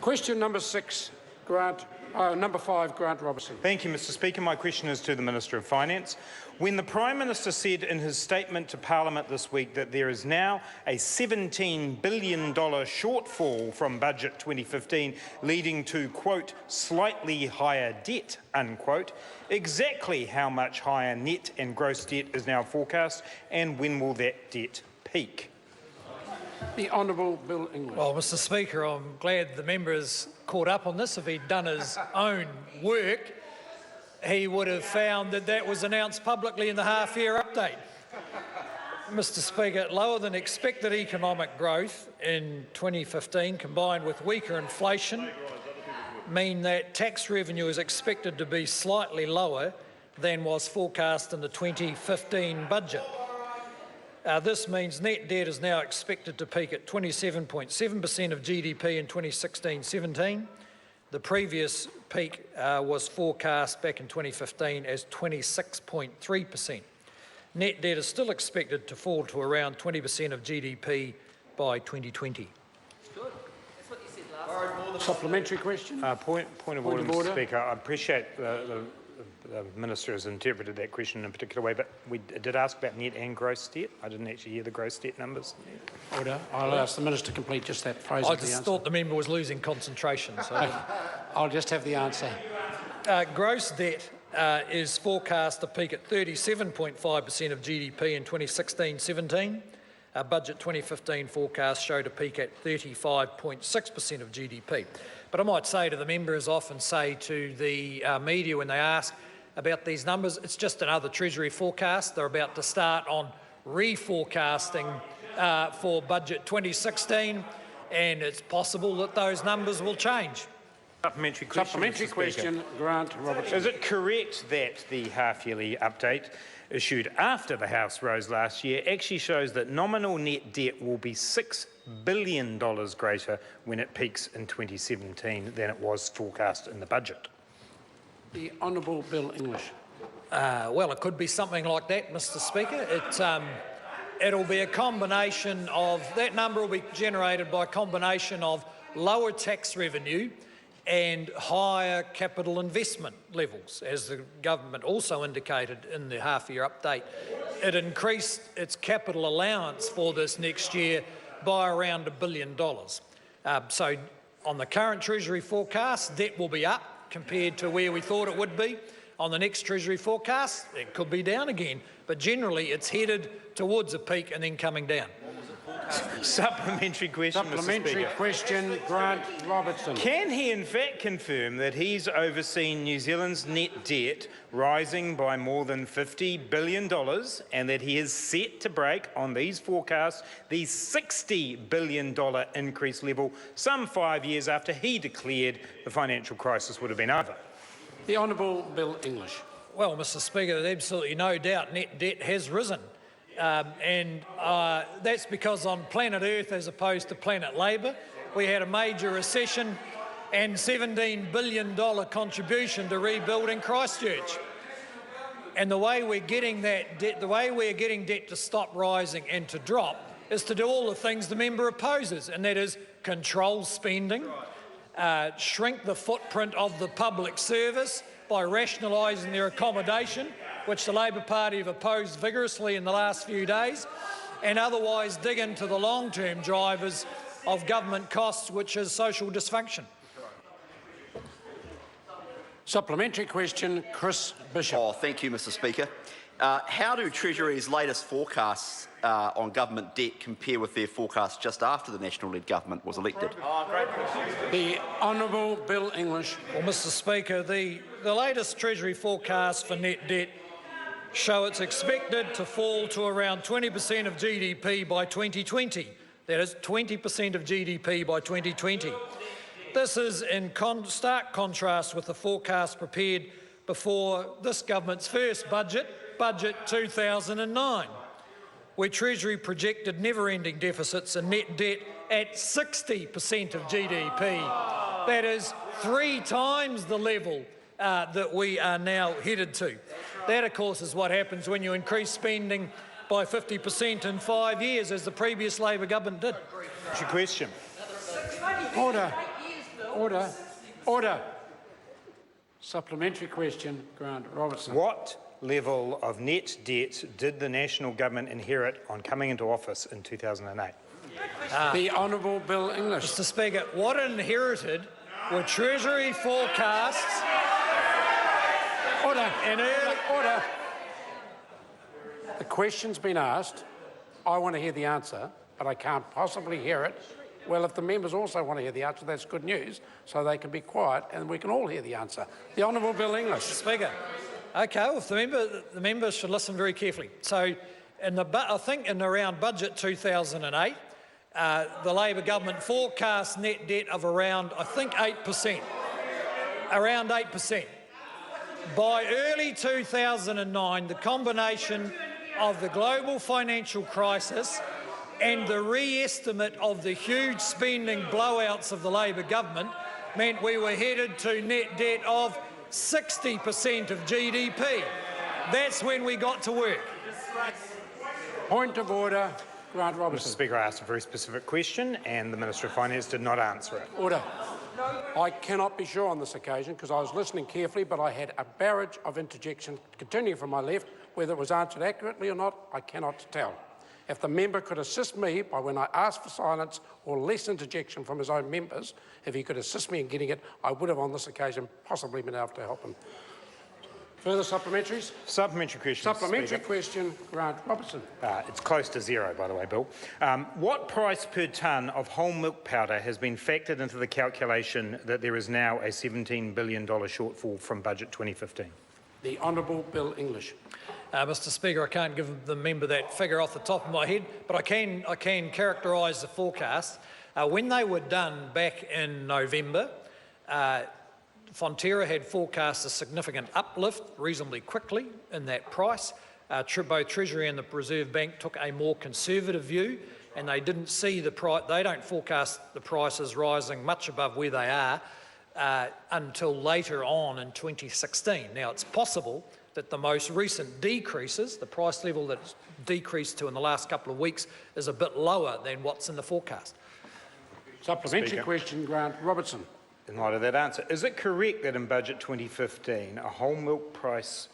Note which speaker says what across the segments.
Speaker 1: Question number 6, number 5, Grant Robertson.
Speaker 2: Thank you, Mr Speaker. My question is to the Minister of Finance. When the Prime Minister said in his statement to Parliament this week that there is now a $17 billion shortfall from Budget 2015 leading to, quote, slightly higher debt, unquote, exactly how much higher net and gross debt is now forecast, and when will that debt peak?
Speaker 1: The Honourable Bill English.
Speaker 3: Well, Mr Speaker, I'm glad the member has caught up on this. If he'd done his own work, he would have found that that was announced publicly in the half-year update. Mr Speaker, lower than expected economic growth in 2015 combined with weaker inflation mean that tax revenue is expected to be slightly lower than was forecast in the 2015 budget. This means net debt is now expected to peak at 27.7% of GDP in 2016-17. The previous peak was forecast back in 2015 as 26.3%. Net debt is still expected to fall to around 20% of GDP by 2020.
Speaker 4: Good. That's what you said last.
Speaker 1: Supplementary question.
Speaker 2: Point of order, Mr Speaker. I appreciate the Minister has interpreted that question in a particular way, but we did ask about net and gross debt. I didn't actually hear the gross debt numbers.
Speaker 1: Order. I'll ask the Minister to complete just that phrase.
Speaker 3: I just thought the member was losing concentration. So
Speaker 1: I'll just have the answer.
Speaker 3: Gross debt is forecast to peak at 37.5% of GDP in 2016-17. Our Budget 2015 forecast showed a peak at 35.6% of GDP. But I might say to the member, as I often say to the media when they ask about these numbers, it's just another Treasury forecast. They're about to start on reforecasting for Budget 2016, and it's possible that those numbers will change.
Speaker 2: Supplementary question,
Speaker 1: Grant Robertson.
Speaker 2: Is it correct that the half-yearly update issued after the House rose last year actually shows that nominal net debt will be $6 billion greater when it peaks in 2017 than it was forecast in the budget?
Speaker 1: The Honourable Bill English.
Speaker 3: Well, it could be something like that, Mr Speaker. It'll be a combination of, that number will be generated by a combination of lower tax revenue and higher capital investment levels, as the government also indicated in the half-year update. It increased its capital allowance for this next year by around $1 billion. So on the current Treasury forecast, debt will be up compared to where we thought it would be. On the next Treasury forecast, it could be down again, but generally it's headed towards a peak and then coming down.
Speaker 2: Supplementary question,
Speaker 1: Supplementary question, Grant Robertson.
Speaker 2: Can he in fact confirm that he's overseen New Zealand's net debt rising by more than $50 billion and that he is set to break on these forecasts the $60 billion increase level some 5 years after he declared the financial crisis would have been over?
Speaker 1: The Honourable Bill English.
Speaker 3: Well, Mr Speaker, there's absolutely no doubt net debt has risen. That's because on planet Earth, as opposed to planet Labour, we had a major recession and $17 billion contribution to rebuilding Christchurch. And the way we're getting that debt, the way we're getting debt to stop rising and to drop is to do all the things the member opposes, and that is control spending, shrink the footprint of the public service by rationalising their accommodation, which the Labor Party have opposed vigorously in the last few days, and otherwise dig into the long-term drivers of government costs, which is social dysfunction.
Speaker 1: Supplementary question, Chris Bishop.
Speaker 5: Thank you, Mr Speaker. How do Treasury's latest forecasts on government debt compare with their forecasts just after the National-led government was elected?
Speaker 1: The Honourable Bill English.
Speaker 3: Well, Mr Speaker, the latest Treasury forecasts for net debt show it's expected to fall to around 20% of GDP by 2020. That is 20% of GDP by 2020. This is in stark contrast with the forecast prepared before this government's first budget, Budget 2009, where Treasury projected never-ending deficits and net debt at 60% of GDP. That is 3 times the level that we are now headed to. That, of course, is what happens when you increase spending by 50% in 5 years, as the previous Labor government did.
Speaker 2: What's your question?
Speaker 1: Order. Order. Supplementary question, Grant Robertson.
Speaker 2: What level of net debt did the National Government inherit on coming into office in 2008?
Speaker 1: The Honourable Bill English.
Speaker 3: Mr Speaker, what it inherited were Treasury forecasts
Speaker 1: Order.
Speaker 3: and early...
Speaker 1: Order. The question's been asked. I want to hear the answer, but I can't possibly hear it. Well, if the members also want to hear the answer, that's good news, so they can be quiet and we can all hear the answer. The Honourable Bill English.
Speaker 3: Speaker, okay, well, if the members should listen very carefully. So, I think in around budget 2008, the Labor government forecast net debt of around, I think, 8%. Around 8%. By early 2009, the combination of the global financial crisis and the re-estimate of the huge spending blowouts of the Labor government meant we were headed to net debt of 60% of GDP. That's when we got to work.
Speaker 1: Point of order, Grant
Speaker 2: Mr
Speaker 1: Robertson.
Speaker 2: Speaker, I asked a very specific question and the Minister of Finance did not answer it.
Speaker 1: Order. I cannot be sure on this occasion because I was listening carefully, but I had a barrage of interjection continuing from my left. Whether it was answered accurately or not, I cannot tell. If the member could assist me by, when I ask for silence or less interjection from his own members, if he could assist me in getting it, I would have on this occasion possibly been able to help him. Further supplementaries?
Speaker 2: Supplementary question.
Speaker 1: Supplementary question, Grant Robertson.
Speaker 2: It's close to zero, by the way, Bill. What price per tonne of whole milk powder has been factored into the calculation that there is now a $17 billion shortfall from budget 2015?
Speaker 1: The Honourable Bill English.
Speaker 3: Mr Speaker, I can't give the member that figure off the top of my head, but I can characterise the forecast. When they were done back in November, Fonterra had forecast a significant uplift reasonably quickly in that price. Both Treasury and the Reserve Bank took a more conservative view, and they didn't see the price. They don't forecast the prices rising much above where they are until later on in 2016. Now, it's possible that the most recent decreases, the price level that's decreased to in the last couple of weeks, is a bit lower than what's in the forecast.
Speaker 1: Supplementary
Speaker 2: Speaker.
Speaker 1: question, Grant Robertson.
Speaker 2: In light of that answer, is it correct that in budget 2015, a whole milk price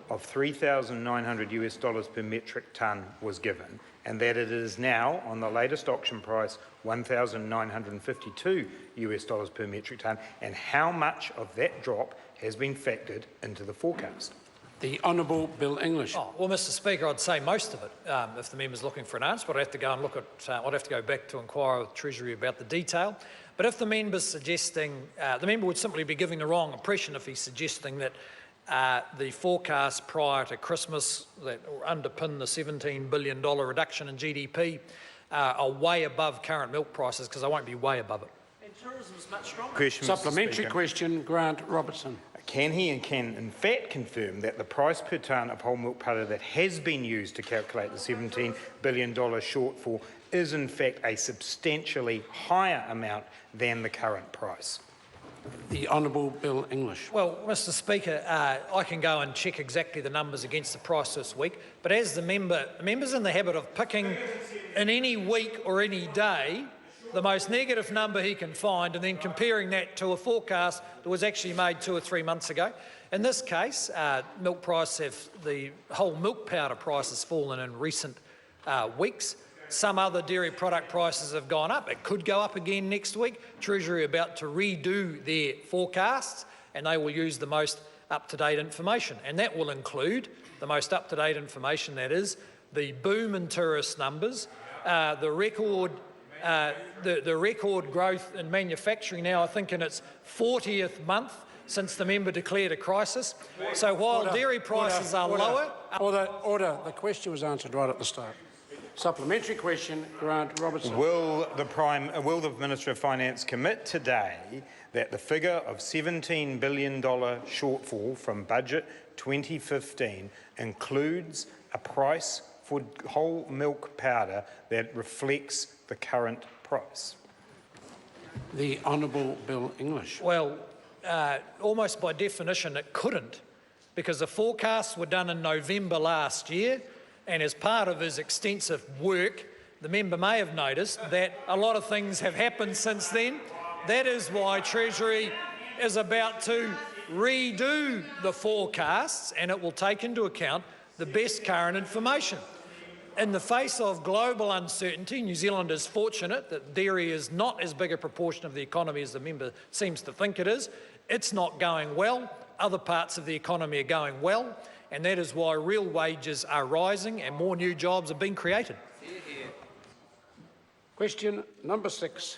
Speaker 2: of $3,900 per metric tonne was given, and that it is now, on the latest auction price, $1,952 per metric tonne, and how much of that drop has been factored into the forecast?
Speaker 1: The Honourable Bill English.
Speaker 3: Oh, well, Mr Speaker, I'd say most of it, if the member's looking for an answer, but I'd have to go and look at, I'd have to go back to inquire with Treasury about the detail. But if the member's suggesting, the member would simply be giving the wrong impression if he's suggesting that the forecasts prior to Christmas that underpin the $17 billion reduction in GDP are way above current milk prices, because they won't be way above it.
Speaker 4: And tourism is much stronger.
Speaker 2: Question, Mr.
Speaker 1: Supplementary
Speaker 2: Speaker.
Speaker 1: question, Grant Robertson.
Speaker 2: Can he and can in fact confirm that the price per tonne of whole milk powder that has been used to calculate the $17 billion shortfall is in fact a substantially higher amount than the current price?
Speaker 1: The Honourable Bill English.
Speaker 3: Well, Mr Speaker, I can go and check exactly the numbers against the price this week, but as the member's in the habit of picking in any week or any day the most negative number he can find and then comparing that to a forecast that was actually made 2 or 3 months ago. In this case, the whole milk powder price has fallen in recent weeks. Some other dairy product prices have gone up. It could go up again next week. Treasury are about to redo their forecasts, and they will use the most up-to-date information. And that will include the most up-to-date information, that is, the boom in tourist numbers, the record growth in manufacturing now, I think, in its 40th month since the member declared a crisis. So while dairy prices are lower...
Speaker 1: Order. The question was answered right at the start. Supplementary question, Grant Robertson.
Speaker 2: Will the Minister of Finance commit today that the figure of $17 billion shortfall from budget 2015 includes a price for whole milk powder that reflects the current price?
Speaker 1: The Honourable Bill English.
Speaker 3: Well, almost by definition it couldn't, because the forecasts were done in November last year, and as part of his extensive work, the member may have noticed that a lot of things have happened since then. That is why Treasury is about to redo the forecasts, and it will take into account the best current information. In the face of global uncertainty, New Zealand is fortunate that dairy is not as big a proportion of the economy as the member seems to think it is. It's not going well. Other parts of the economy are going well, and that is why real wages are rising and more new jobs are being created.
Speaker 1: Question number 6.